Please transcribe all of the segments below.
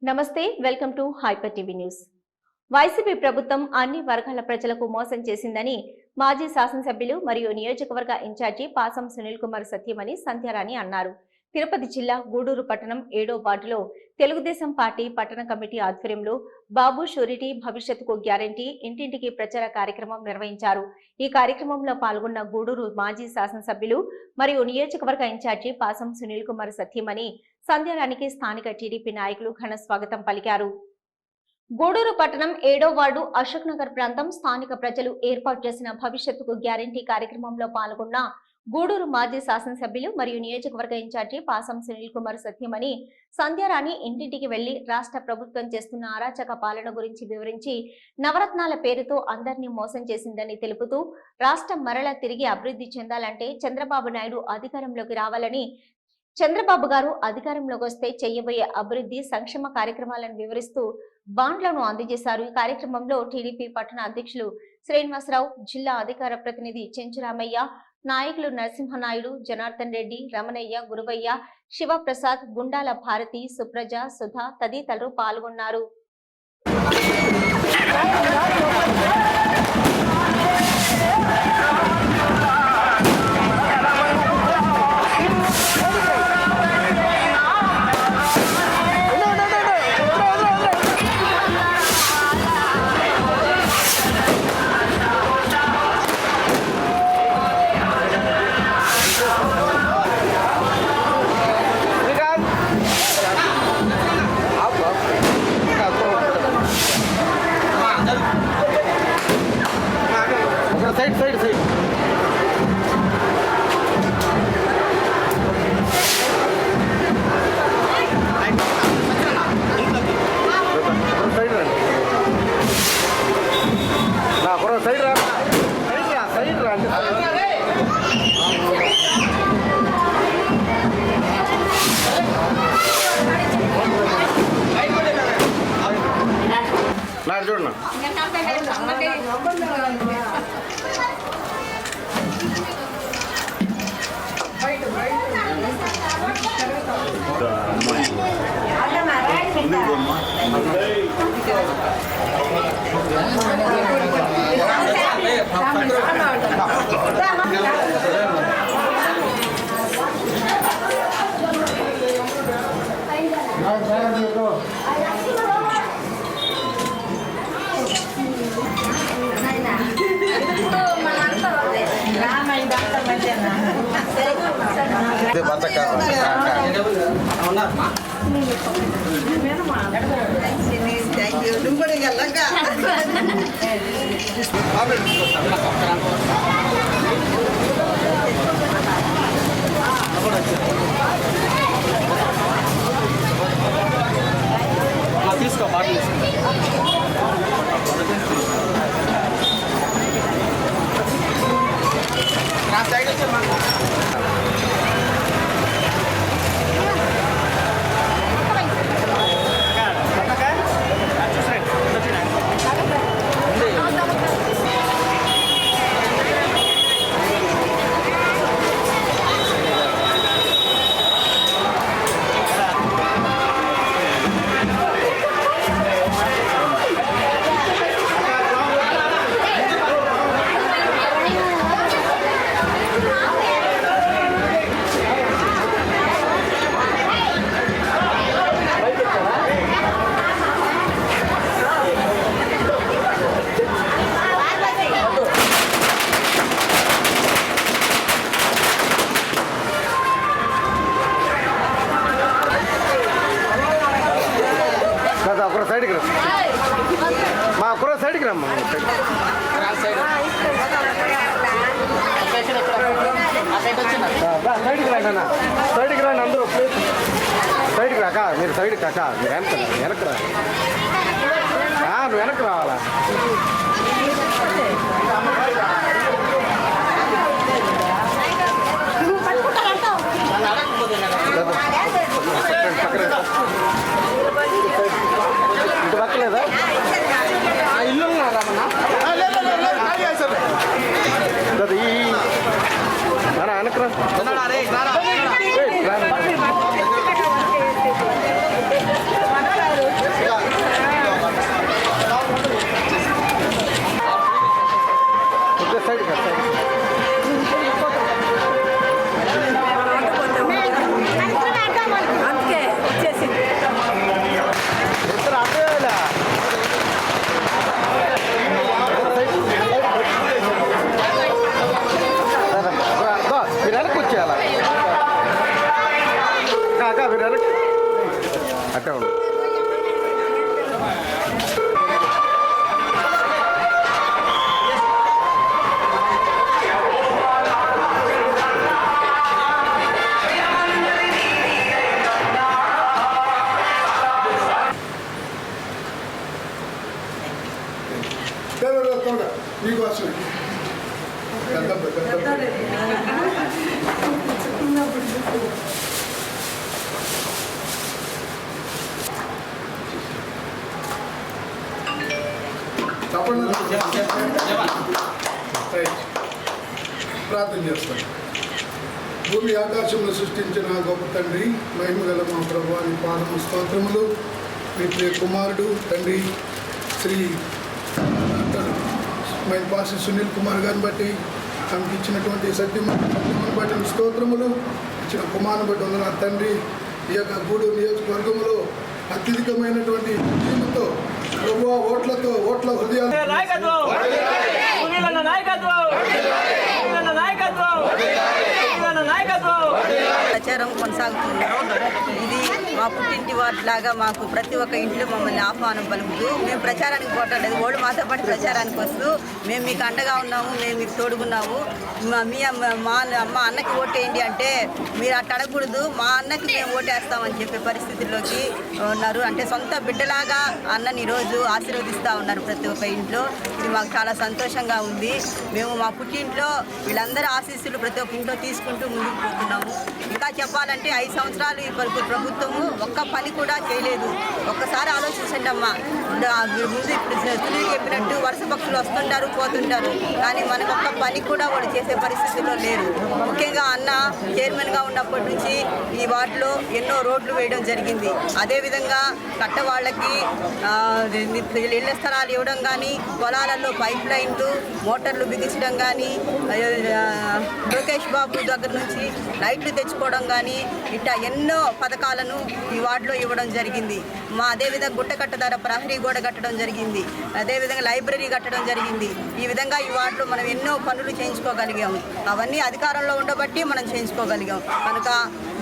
నమస్తే welcome to hyper TV news. YCP ప్రభుత్వం అన్ని వర్గాల ప్రజలకు మోసం చేసిందని మాజీ శాసనసభ్యులు మరియు నియోజకవర్గ ఇన్ఛార్జి పాసం సునీల్ కుమార్ సత్యమణి సంధ్యారాణి అన్నారు. తిరుపతి జిల్లా గూడూరు పట్టణం 7వ వార్డులో తెలుగుదేశం పార్టీ పట్టణ కమిటీ ఆధ్వర్యంలో బాబు షూరిటీ భవిష్యత్తుకు గ్యారంటీ ఇంటింటికి ప్రచార కార్యక్రమం నిర్వహించారు. ఈ కార్యక్రమంలో పాల్గొన్న గూడూరు మాజీ శాసనసభ్యులు మరియు నియోజకవర్గ ఇన్ఛార్జి పాసం సునీల్ కుమార్ సత్యమణి సంధ్యారాణికి స్థానిక టీడీపీ నాయకులు ఘన స్వాగతం పలికారు. గూడూరు పట్టణం 7వ వార్డు అశోక్ నగర్ ప్రాంతం స్థానిక ప్రజలు ఏర్పాటు చేసిన భవిష్యత్తుకు గ్యారంటీ కార్యక్రమంలో పాల్గొన్న గూడూరు మాజీ శాసనసభ్యులు మరియు నియోజకవర్గ ఇన్ఛార్జి పాసం సునీల్ కుమార్ సత్యమణి సంధ్యారాణి ఇంటింటికి వెళ్లి రాష్ట్ర ప్రభుత్వం చేస్తున్న అరాచక పాలన గురించి వివరించి నవరత్నాల పేరుతో అందరినీ మోసం చేసిందని తెలుపుతూ రాష్ట్రం మరలా తిరిగి అభివృద్ధి చెందాలంటే చంద్రబాబు నాయుడు అధికారంలోకి రావాలని, చంద్రబాబు గారు అధికారంలోకి వస్తే చేయబోయే అభివృద్ధి సంక్షేమ కార్యక్రమాలను వివరిస్తూ బాండ్లను అందజేశారు. ఈ కార్యక్రమంలో టీడీపీ పట్టణ అధ్యక్షులు శ్రీనివాసరావు, జిల్లా అధికార ప్రతినిధి చెంచురామయ్య, నాయకులు నరసింహనాయుడు, జనార్దన్ రెడ్డి, రమణయ్య, గురువయ్య, శివప్రసాద్, గుండాల భారతి, సుప్రజ, సుధా తదితరులు పాల్గొన్నారు. చూడన్నా తీసుకో బాటిల్ నా సైడ్ వచ్చే సైడ్కి రా మా కుర్ర సైడ్కి రమ్మా సైడ్కి రండి అన్న, సైడ్కి రండి అందరూ ప్లీజ్, సైడ్కి రాక మీరు సైడ్కి కాక మీరు వెనక్కి రా, నువ్వు వెనక్కి రావాలా. ఇంటి పక్కలేదా ఇల్లు రామన్నా వెనక్రా ప్రార్థన చేస్తాం. భూమి ఆకాశంలో సృష్టించిన గొప్ప తండ్రి, మహిమగల మా ప్రభువా, నీ పాదము స్తోత్రములు. మీ ప్రియ కుమారుడు తండ్రి శ్రీ మైపాసి సునీల్ కుమార్ గారిని బట్టి తనకి ఇచ్చినటువంటి సత్యమును బట్టి స్తోత్రములు. ఇచ్చిన కుమారుని బట్టి ఉన్న తండ్రి, ఈ యొక్క గూడూరు నియోజకవర్గంలో అత్యధికమైనటువంటి టీముతో ప్రభువా ఓట్ల హృదయాలు ప్రచారం కొనసాగుతుంది. ఇది మా పుట్టింటి వాటిలాగా మాకు ప్రతి ఒక్క ఇంట్లో మమ్మల్ని ఆహ్వానం పలుకుతూ మేము ప్రచారానికి పోవట్లేదు, ఓళ్ళు మాతో పాటు ప్రచారానికి వస్తూ మేము మీకు అండగా ఉన్నాము, మేము మీకు తోడుగున్నాము, మా అన్నకి ఓటేయండి అంటే మీరు అట్ట అడగకూడదు, మా అన్నకి మేము ఓటేస్తామని చెప్పే పరిస్థితుల్లోకి ఉన్నారు. అంటే సొంత బిడ్డలాగా అన్నని ఈరోజు ఆశీర్వదిస్తూ ఉన్నారు ప్రతి ఒక్క ఇంట్లో. ఇది మాకు చాలా సంతోషంగా ఉంది. మేము మా పుట్టింట్లో వీళ్ళందరూ ఆశీస్సులు ప్రతి ఒక్క ఇంట్లో తీసుకుంటూ ముందుకు పోతున్నాము. ఇంకా చెప్పాలంటే 5 సంవత్సరాలు ఈ ప్రభుత్వము ఒక్క పని కూడా చేయలేదు. ఒక్కసారి ఆలోచించండి అమ్మా. ముందు ఇప్పుడు సునీల్ చెప్పినట్టు వరుస పక్షులు వస్తుంటారు పోతుంటారు, కానీ మనకు ఒక్క పని కూడా వాళ్ళు చేసే పరిస్థితుల్లో లేరు. ముఖ్యంగా అన్న చైర్మన్గా ఉన్నప్పటి నుంచి ఈ వార్డులో ఎన్నో రోడ్లు వేయడం జరిగింది. అదేవిధంగా కట్ట వాళ్ళకి ఇళ్ల స్థలాలు ఇవ్వడం కానీ, పొలాలలో పైప్ లైన్లు మోటార్లు బిగించడం కానీ, లోకేష్ బాబు దగ్గర నుంచి లైట్లు తెచ్చుకోవడం కానీ, ఇట్లా ఎన్నో పథకాలను ఈ వార్డులో ఇవ్వడం జరిగింది. అదేవిధంగా గుట్టకట్ట ధర ప్రహరీ గోడ కట్టడం జరిగింది. అదేవిధంగా లైబ్రరీ కట్టడం జరిగింది. ఈ విధంగా ఈ వార్డులో మనం ఎన్నో పనులు చేయించుకోగలిగాము. అవన్నీ అధికారంలో ఉండబట్టి మనం చేయించుకోగలిగాం. కనుక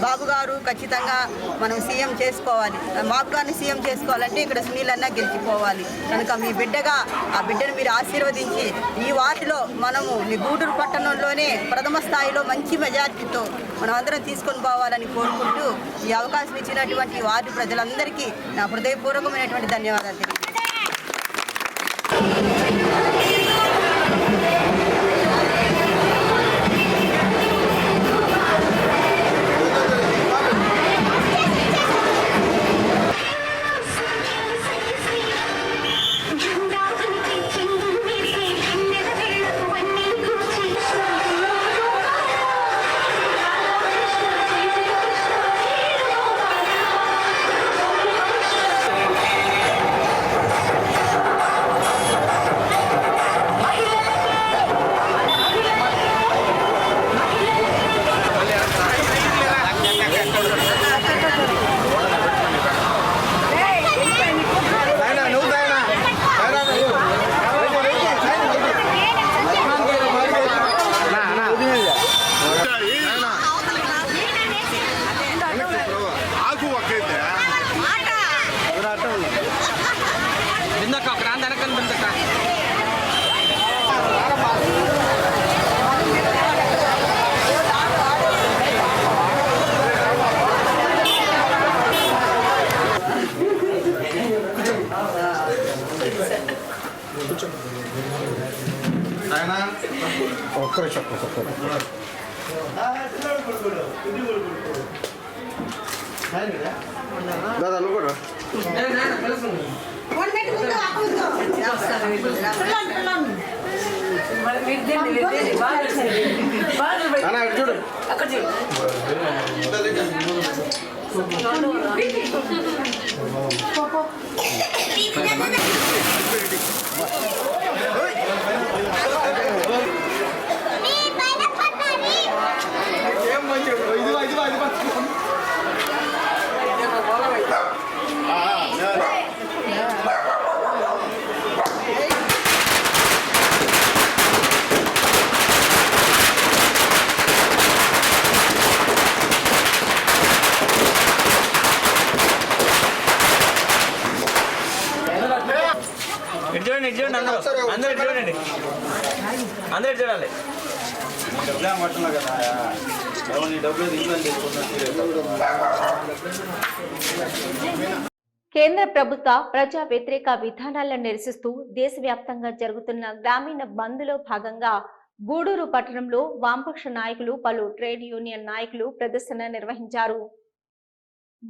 బాబు గారు ఖచ్చితంగా మనం సీఎం చేసుకోవాలి. బాబు గారిని సీఎం చేసుకోవాలంటే ఇక్కడ సునీల్ అన్న గెలిచిపోవాలి. కనుక మీ బిడ్డగా ఆ బిడ్డను మీరు ఆశీర్వదించి ఈ వార్డులో మనము గూడూరు పట్టణంలోనే ప్రథమ స్థాయిలో మంచి మెజార్టీతో మనం అందరం తీసుకొని పోవాలని కోరుకుంటూ ఈ అవకాశం ఇచ్చినటువంటి వార్డు ప్రజలందరికీ నా హృదయపూర్వకమైనటువంటి ధన్యవాదాలు తెలియజేస్తున్నాను. దాదా నువ్వు కూడా చూడు అందరూ చూడాలి. కేంద్ర ప్రభుత్వ ప్రజా వ్యతిరేక విధానాలను నిరసిస్తూ దేశవ్యాప్తంగా జరుగుతున్న గ్రామీణ బంద్లో భాగంగా గూడూరు పట్టణంలో వామపక్ష నాయకులు పలు ట్రేడ్ యూనియన్ నాయకులు ప్రదర్శన నిర్వహించారు.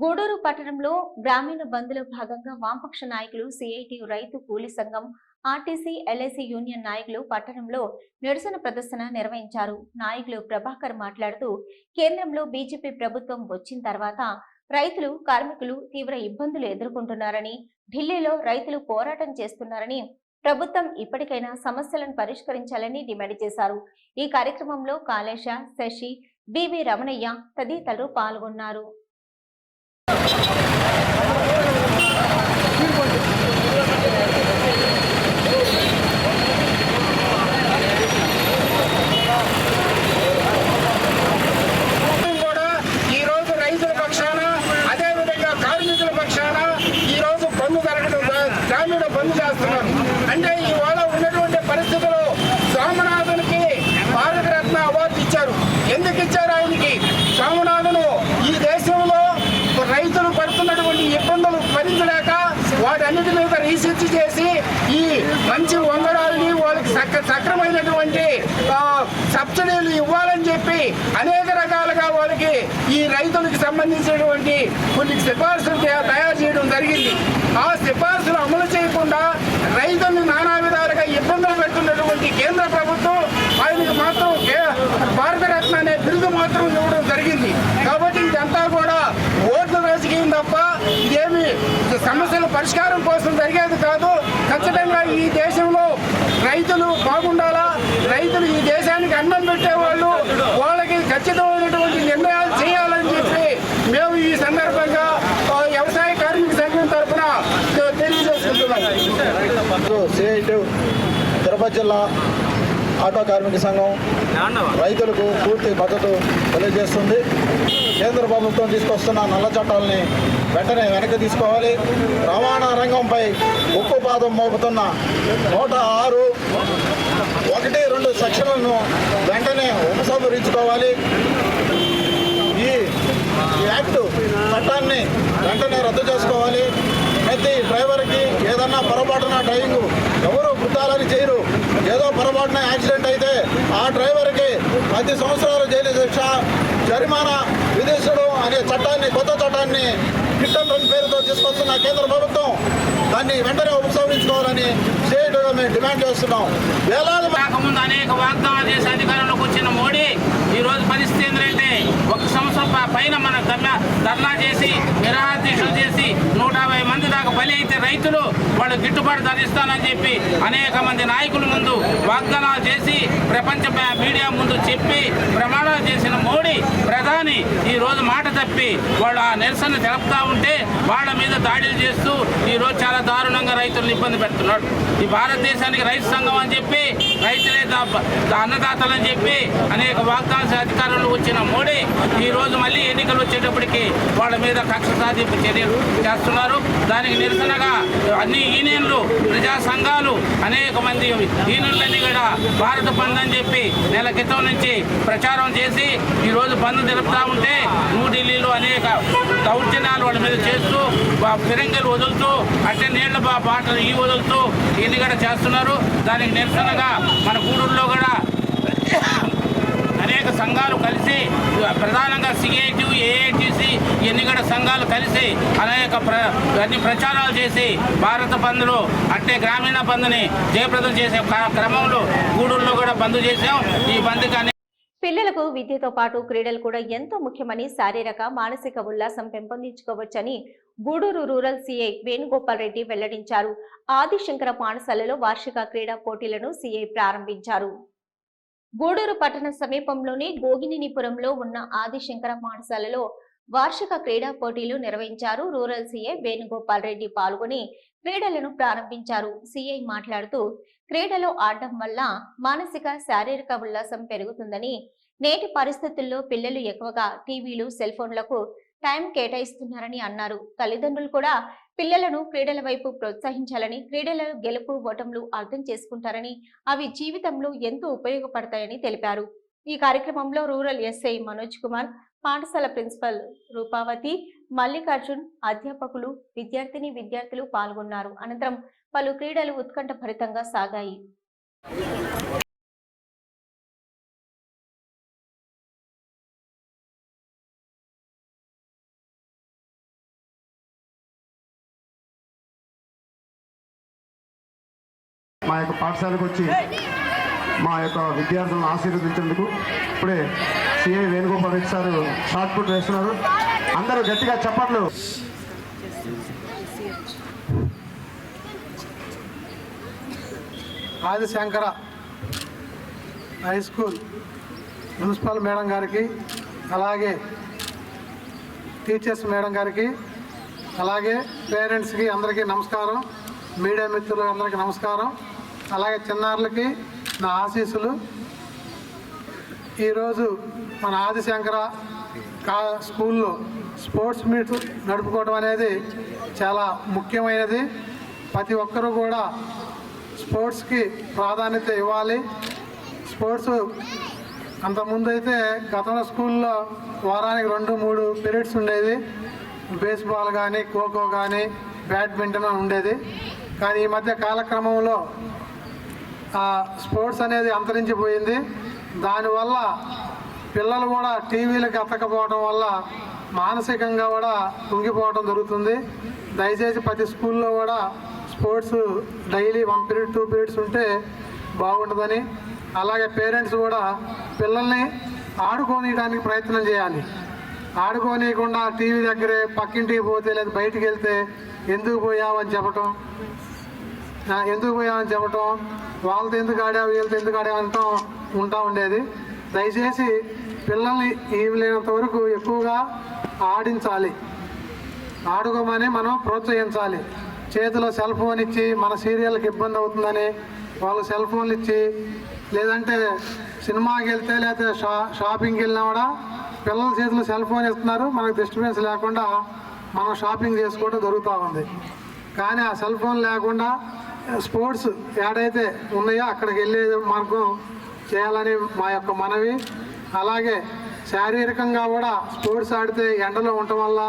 గూడూరు పట్టణంలో గ్రామీణ బంద్లో భాగంగా వామపక్ష నాయకులు సిఐటియు రైతు కూలీ సంఘం ఆర్టీసీ, ఎల్ఐసి యూనియన్ నాయకులు పట్టణంలో నిరసన ప్రదర్శన నిర్వహించారు. నాయకులు ప్రభాకర్ మాట్లాడుతూ, కేంద్రంలో బీజేపీ ప్రభుత్వం వచ్చిన తర్వాత రైతులు, కార్మికులు తీవ్ర ఇబ్బందులు ఎదుర్కొంటున్నారని, ఢిల్లీలో రైతులు పోరాటం చేస్తున్నారని, ప్రభుత్వం ఇప్పటికైనా సమస్యలను పరిష్కరించాలని డిమాండ్ చేశారు. ఈ కార్యక్రమంలో కాళేశ, శశి, బివి రమణయ్య తదితరులు పాల్గొన్నారు. బంద్ చేస్తున్నారు. అంటే ఇవాళ ఉన్నటువంటి పరిస్థితుల్లో సోమనాథునికి భారతరత్న అవార్డు ఇచ్చారు. ఎందుకు ఇచ్చారు ఆయనకి? సోమనాథును ఈ దేశంలో రైతులు పడుతున్నటువంటి ఇబ్బందులు భరించలేక వాటన్నిటి మీద రీసెర్చ్ చేసి ఈ మంచి వంగడాలని వాళ్ళకి సక్రమైనటువంటి సబ్సిడీలు ఇవ్వాలని చెప్పి అనేక రకాలుగా వాళ్ళకి ఈ రైతులకు సంబంధించినటువంటి కొన్ని సిఫార్సులు తయారు చేయడం జరిగింది. ఆ సిఫార్సులు అమలు చేయకుండా రైతుల్ని నానా విధాలుగా ఇబ్బందులు పెడుతున్నటువంటి కేంద్ర ప్రభుత్వం ఆయనకు మాత్రం భారతరత్న అనే బిరుదు మాత్రం ఇవ్వడం జరిగింది. కాబట్టి ఇదంతా కూడా ఓట్ల రాజకీయం తప్ప ఇదేమి సమస్యల పరిష్కారం కోసం జరిగేది కాదు. ఖచ్చితంగా ఈ దేశంలో రైతులు బాగుండాలా, రైతులు ఈ దేశానికి అన్నం పెట్టేవాళ్ళు, వాళ్ళకి ఖచ్చితమైనటువంటి నిర్ణయాలు చేయాలని చెప్పి మేము ఈ సందర్భంగా వ్యవసాయ కార్మిక సంఘం తరఫున తెలియజేసుకుంటున్నాం. తిరుపతి జిల్లా ఆటో కార్మిక సంఘం రైతులకు పూర్తి మద్దతు తెలియజేస్తుంది. కేంద్ర ప్రభుత్వం తీసుకొస్తున్న నల్ల చట్టాలని వెంటనే వెనక్కి తీసుకోవాలి. రవాణా రంగంపై ఉక్కుపాదం మోపుతున్న 106, 1, 2 సెక్షన్లను వెంటనే ఉపసంహరించుకోవాలి. ఈ యాక్ట్ చట్టాన్ని వెంటనే రద్దు చేసుకోవాలి. ప్రతి డ్రైవర్కి ఏదన్నా పొరపాటున డ్రైవింగ్ ఎవరు గుర్తాలని చేయరు. ఏదో పొరపాటున యాక్సిడెంట్ అయితే ఆ డ్రైవర్కి 10 సంవత్సరాల జైలు శిక్ష, జరిమానా విధించడం అనే చట్టాన్ని, కొత్త చట్టాన్ని హిట్ అండ్ రన్ పేరుతో తీసుకొస్తున్న కేంద్ర ప్రభుత్వం దాన్ని వెంటనే ఉపసంహరించుకోవాలని స్టేట్గా మేము డిమాండ్ చేస్తున్నాం. వేలాది రాకముందు అనేక వాగ్దానాలు చేసి అధికారంలోకి వచ్చిన మోడీ ఈరోజు పరిస్థితి ఏంటంటే 1 సంవత్సరం పైన మన ధర్నా చేసి నిరాహార దీక్షలు చేసి 150 మంది దాకా బలి అయితే రైతులు వాళ్ళు గిట్టుబాటు ధర ఇస్తానని చెప్పి అనేక మంది నాయకుల ముందు వాగ్దానాలు చేసి ప్రపంచ మీడియా ముందు చెప్పి ప్రమాణాలు చేసిన మోడీ ప్రధాని ఈ రోజు మాట తప్పి వాళ్ళు ఆ నిరసన తెలుపుతా ఉంటే వాళ్ళ మీద దాడులు చేస్తూ ఈ రోజు చాలా దారుణంగా రైతులను ఇబ్బంది పెడుతున్నాడు. ఈ భారతదేశానికి రైతు సంఘం అని చెప్పి రైతులే అన్నదాతలు అని చెప్పి అనేక వాగ్దానాలు అధికారంలో వచ్చిన మోడీ ఈ రోజు మళ్ళీ ఎన్నికలు వచ్చేటప్పటికి వాళ్ళ మీద కక్ష సాధింపు చర్యలు చేస్తున్నారు. దానికి నిరసనగా అన్ని యూనియన్లు, ప్రజా సంఘాలు, అనేక మంది యూనియన్లన్నీ కూడా భారత బంద్ అని చెప్పి నెల క్రితం నుంచి ప్రచారం చేసి ఈ రోజు బంద్ జరుపుతా ఉంటే న్యూఢిల్లీలో అనేక దౌర్జన్యాలు వాళ్ళ మీద చేస్తూ ఫిరంగిలు వదులుతూ అట్టే నీళ్ల బాటలు వదులుతూ ఇన్ని కూడా చేస్తున్నారు. దానికి నిరసనగా మన గూడూరులో కూడా అనేక సంఘాలు కలిసి ప్రధానంగా సిఐటి, ఏఐటిసి ఇవన్నీ కూడా సంఘాలు కలిసి అనేక అన్ని ప్రచారాలు చేసి భారత బంద్లో అట్టే గ్రామీణ బంద్ని జయప్రదం చేసే క్రమంలో గూడూరులో కూడా బంద్ చేశాం. ఈ బంద్ కానీ పిల్లలకు విద్యతో పాటు క్రీడలు కూడా ఎంతో ముఖ్యమని, శారీరక, మానసిక ఉల్లాసం పెంపొందించుకోవచ్చని గూడూరు రూరల్ సిఐ వేణుగోపాల్ రెడ్డి వెల్లడించారు. ఆదిశంకర పాఠశాలలో వార్షిక క్రీడా పోటీలను సిఐ ప్రారంభించారు. గూడూరు పట్టణ సమీపంలోని గోగినేనిపురంలో ఉన్న ఆదిశంకర పాఠశాలలో వార్షిక క్రీడా పోటీలు నిర్వహించారు. రూరల్ సిఐ వేణుగోపాల్ రెడ్డి పాల్గొని క్రీడలను ప్రారంభించారు. సిఐ మాట్లాడుతూ, క్రీడలో ఆడటం వల్ల మానసిక, శారీరక ఉల్లాసం పెరుగుతుందని, నేటి పరిస్థితుల్లో పిల్లలు ఎక్కువగా టీవీలు, సెల్ ఫోన్లకు టైం కేటాయిస్తున్నారని అన్నారు. తల్లిదండ్రులు కూడా పిల్లలను క్రీడల వైపు ప్రోత్సహించాలని, క్రీడలలో గెలుపు ఓటములు అర్థం చేసుకుంటారని, అవి జీవితంలో ఎంతో ఉపయోగపడతాయని తెలిపారు. ఈ కార్యక్రమంలో రూరల్ ఎస్ఐ మనోజ్ కుమార్, పాఠశాల ప్రిన్సిపల్ రూపావతి, మల్లికార్జున్, అధ్యాపకులు, విద్యార్థులు పాల్గొన్నారు. అనంతరం పలు క్రీడలు ఉత్కంఠభరితంగా సాగాయి. మా యొక్క పాఠశాలకు వచ్చి మా యొక్క విద్యార్థులను ఆశీర్వదించేందుకు ఇప్పుడే CI Venugopal Reddy sir shot put వేస్తున్నారు. అందరూ గట్టిగా చప్పట్లు. Adishankara high school principal madam గారికి, అలాగే టీచర్స్ మేడం గారికి, అలాగే పేరెంట్స్కి అందరికీ నమస్కారం. మీడియా మిత్రులు అందరికీ నమస్కారం. అలాగే చిన్నారులకి నా ఆశీస్సులు. ఈరోజు మన ఆదిశంకర స్కూల్లో స్పోర్ట్స్ మీట్ నడుపుకోవడం అనేది చాలా ముఖ్యమైనది. ప్రతి ఒక్కరూ కూడా స్పోర్ట్స్కి ప్రాధాన్యత ఇవ్వాలి. స్పోర్ట్స్ అంతకుముందు అయితే గతంలో స్కూల్లో వారానికి 2-3 పీరియడ్స్ ఉండేది. బేస్బాల్ కానీ, ఖోఖో కానీ, బ్యాడ్మింటన్ ఉండేది. కానీ ఈ మధ్య కాలక్రమంలో స్పోర్ట్స్ అనేది అంతరించిపోయింది. దానివల్ల పిల్లలు కూడా టీవీలకు అతకపోవడం వల్ల మానసికంగా కూడా కుంగిపోవడం జరుగుతుంది. దయచేసి ప్రతి స్కూల్లో కూడా స్పోర్ట్స్ డైలీ 1 పీరియడ్ 2 పీరియడ్స్ ఉంటే బాగుంటుందని, అలాగే పేరెంట్స్ కూడా పిల్లల్ని ఆడుకోనియడానికి ప్రయత్నం చేయాలి. ఆడుకోనియకుండా టీవీ దగ్గరే పక్కింటికి పోతే లేదా బయటికి వెళ్తే ఎందుకు పోయామని చెప్పటం, వాళ్ళతో ఎందుకు ఆడావు వీళ్ళతో ఎందుకు ఆడావు అంటాం ఉంటా ఉండేది. దయచేసి పిల్లల్ని వీలైనంత వరకు ఎక్కువగా ఆడించాలి, ఆడుకోమని మనం ప్రోత్సహించాలి. చేతిలో సెల్ ఫోన్ ఇచ్చి మన సీరియల్కి ఇబ్బంది అవుతుందని వాళ్ళు సెల్ ఫోన్లు ఇచ్చి, లేదంటే సినిమాకి వెళ్తే లేకపోతే షాపింగ్కి వెళ్ళినా కూడా పిల్లల చేతిలో సెల్ ఫోన్ ఇస్తున్నారు. మనకు డిస్టర్బెన్స్ లేకుండా మనం షాపింగ్ చేసుకోవడం జరుగుతూ ఉంది. కానీ ఆ సెల్ ఫోన్ లేకుండా స్పోర్ట్స్ ఏడైతే ఉన్నాయో అక్కడికి వెళ్ళే మార్గం చేయాలని మా యొక్క మనవి. అలాగే శారీరకంగా కూడా స్పోర్ట్స్ ఆడితే ఎండలో ఉండటం వల్ల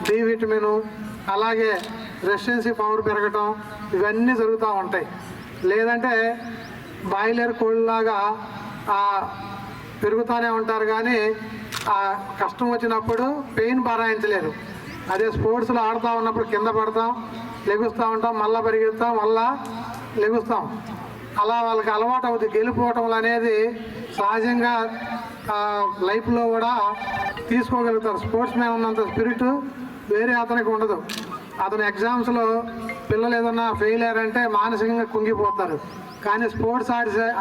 డి విటమిన్, అలాగే రెసిస్టెన్సీ పవర్ పెరగటం ఇవన్నీ జరుగుతూ ఉంటాయి. లేదంటే బాయిలర్ కోళ్ళలాగా పెరుగుతూనే ఉంటారు, కానీ ఆ కష్టం వచ్చినప్పుడు పెయిన్ భరాయించలేరు. అదే స్పోర్ట్స్లో ఆడుతూ ఉన్నప్పుడు కింద పడతాం, లెగుస్తూ ఉంటాం, మళ్ళీ పరిగెత్తాం, మళ్ళా లెగుస్తాం. అలా వాళ్ళకి అలవాటు అవుతుంది. గెలిపోవటం అనేది సహజంగా లైఫ్లో కూడా తీసుకోగలుగుతారు. స్పోర్ట్స్ మ్యాన్ ఉన్నంత స్పిరిట్ వేరే అతనికి ఉండదు. అతను ఎగ్జామ్స్లో పిల్లలు ఏదన్నా ఫెయిల్ అయ్యారంటే మానసికంగా కుంగిపోతారు. కానీ స్పోర్ట్స్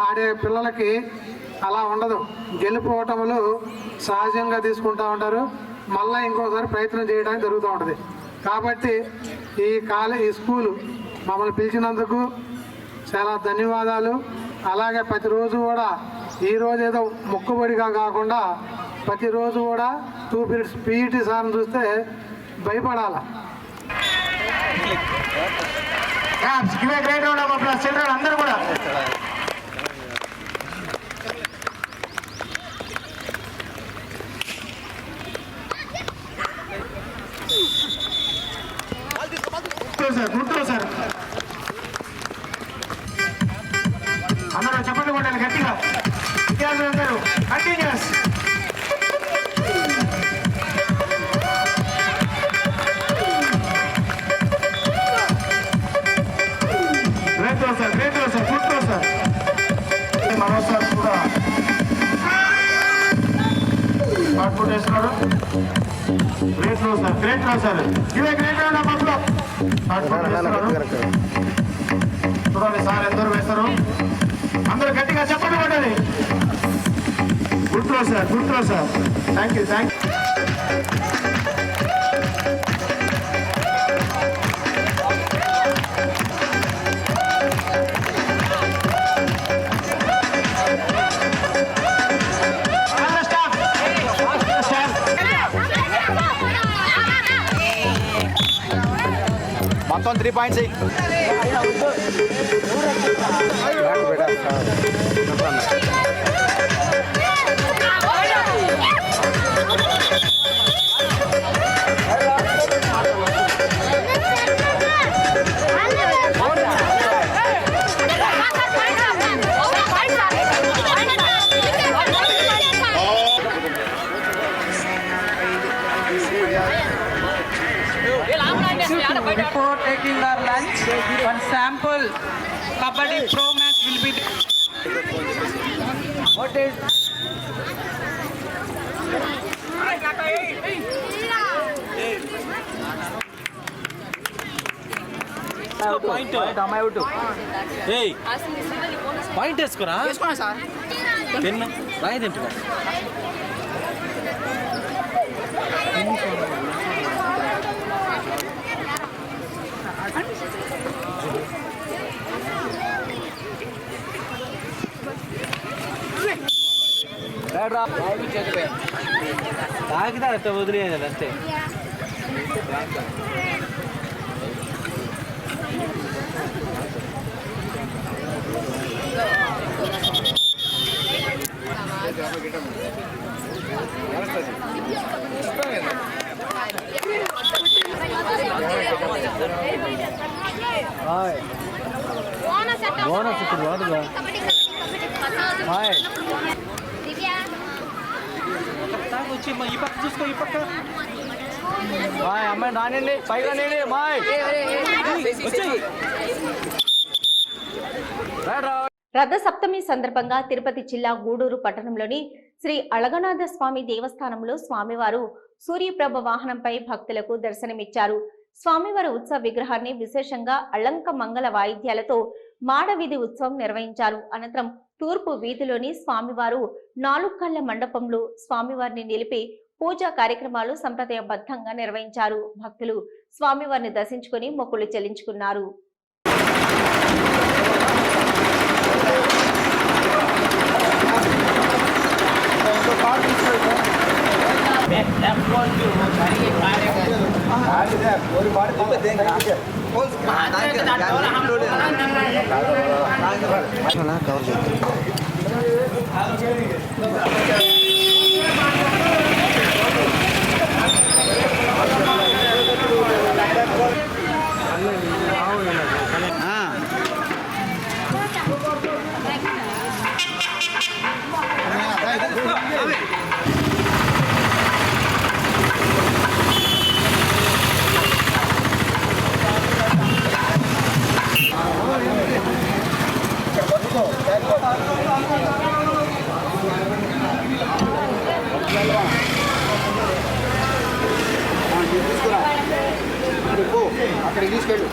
ఆడే పిల్లలకి అలా ఉండదు. గెలిపోవటములు సహజంగా తీసుకుంటూ ఉంటారు, మళ్ళీ ఇంకోసారి ప్రయత్నం చేయడానికి జరుగుతూ ఉంటుంది. కాబట్టి ఈ స్కూలు మమ్మల్ని పిలిచినందుకు చాలా ధన్యవాదాలు. అలాగే ప్రతిరోజు కూడా ఈరోజు ఏదో మొక్కుబడిగా కాకుండా ప్రతిరోజు కూడా 2 పీరియడ్స్ పీఈటీ సార్ని చూస్తే భయపడాలి. చిల్డ్రన్ అందరూ కూడా గుంటూరు సార్ అందరూ చెప్పండి కొట్టాలి గట్టిగా. విద్యార్థులందరూ continuous. Great sir Guntur sir మరోసారి కూడా షార్ట్ వేస్తున్నారు. గ్రేట్ సార్ ఇవే గ్రేట్ పప్పులో చూడండి సార్ ఎందరూ వేస్తారు. అందరూ గట్టిగా చెప్పండి పడ్డది. Guntur sir thank you. మొత్తం 3.6 Bye. before taking our lunch, one sample Kabaddi Pro match will be. What is? Point అమ్మాయి అవుట్ ఏయ్ పాయింట్ వేసుకోరా సార్ పెన్ను రాయదేంటి తాగితే అట్ట వదిలేదు అంతే బోనస్ ఇప్పుడు వాడుగా వచ్చి ఈ పక్క చూసుకో ఈ పక్క మాయ్ అమ్మాయి రానండి పైకి రానండి మాయ్ రథ సప్తమి సందర్భంగా తిరుపతి జిల్లా గూడూరు పట్టణంలోని శ్రీ అళగనాథ స్వామి దేవస్థానంలో స్వామివారు సూర్యప్రభ వాహనంపై భక్తులకు దర్శనమిచ్చారు. స్వామివారి ఉత్సవ విగ్రహాన్ని విశేషంగా అలంక మంగళ వాయిద్యాలతో మాడవీధి ఉత్సవం నిర్వహించారు. అనంతరం తూర్పు వీధిలోని స్వామివారు 4 కళ్ల మండపంలో స్వామివారిని నిలిపి పూజా కార్యక్రమాలు సంప్రదాయబద్ధంగా నిర్వహించారు. భక్తులు స్వామివారిని దర్శించుకుని మొక్కులు చెల్లించుకున్నారు. అక్కడ తీసుకెళ్ళు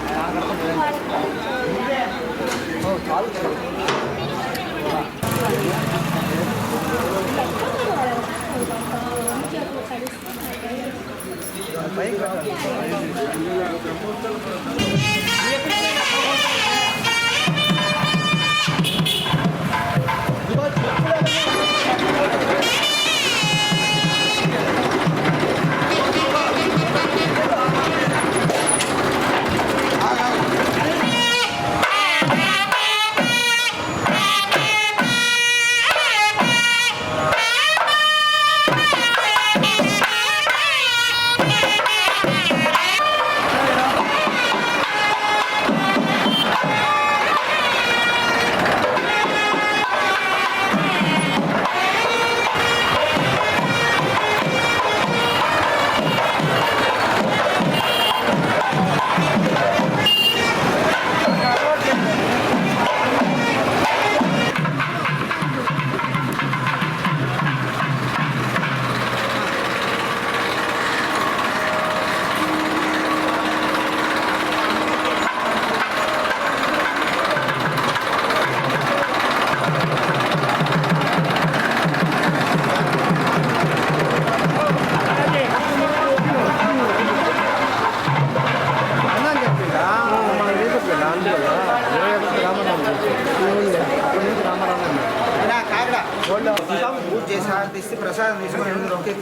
పూజ చేసి హారతిస్తే ప్రసాదం తీసుకొని ఒకే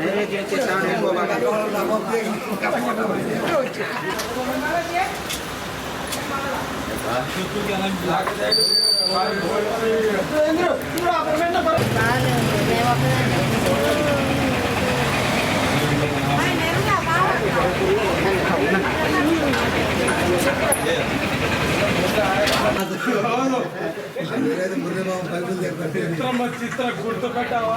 నైవేద్యం చేసాను. చిత్ర గుర్తు పెట్టావా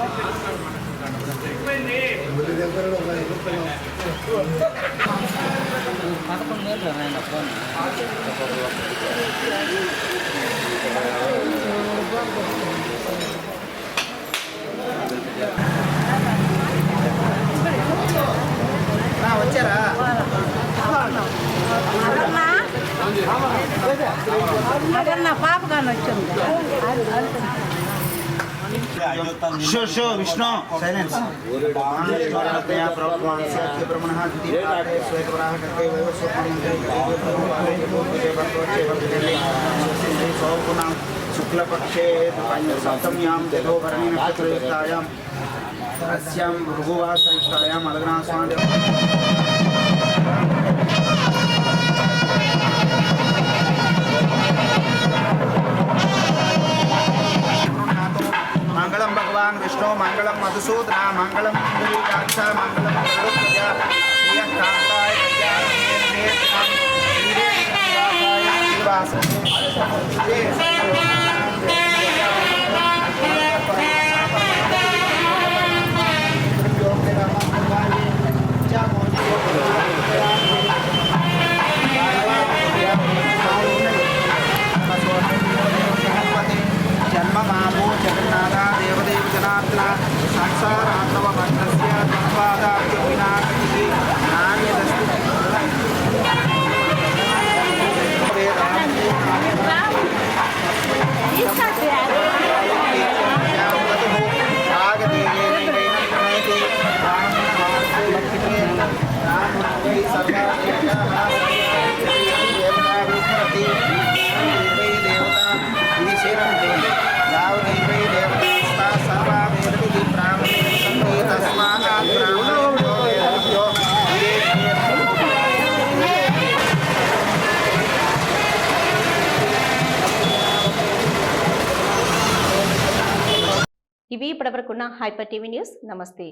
వచ్చారా? నా పాప కానీ వచ్చింది. షో విష్ణు సైలెన్స్ శుక్లపక్షే సప్తమ్యాం దేవోభరణి నక్షత్రయుక్తాయాం అస్యాం భృగువాసయుక్తాయాం అలగ్నాస్వామి మంగళం భగవాన్ విష్ణు మంగళం మధుసూదన మంగళం మంగళాక్ష మంగళం గరుడధ్వజ శ్రీయకాంతాయ జన్మ మామో జగన్నాథ దేవదేవ జనార్దన సంసారాత్మ మంత్రస్య తత్వాదాప్య వినాశికి నాణ్యదస్తి ఇవి ఇప్పటివరకున్న హైపర్ టీవీ న్యూస్. నమస్తే.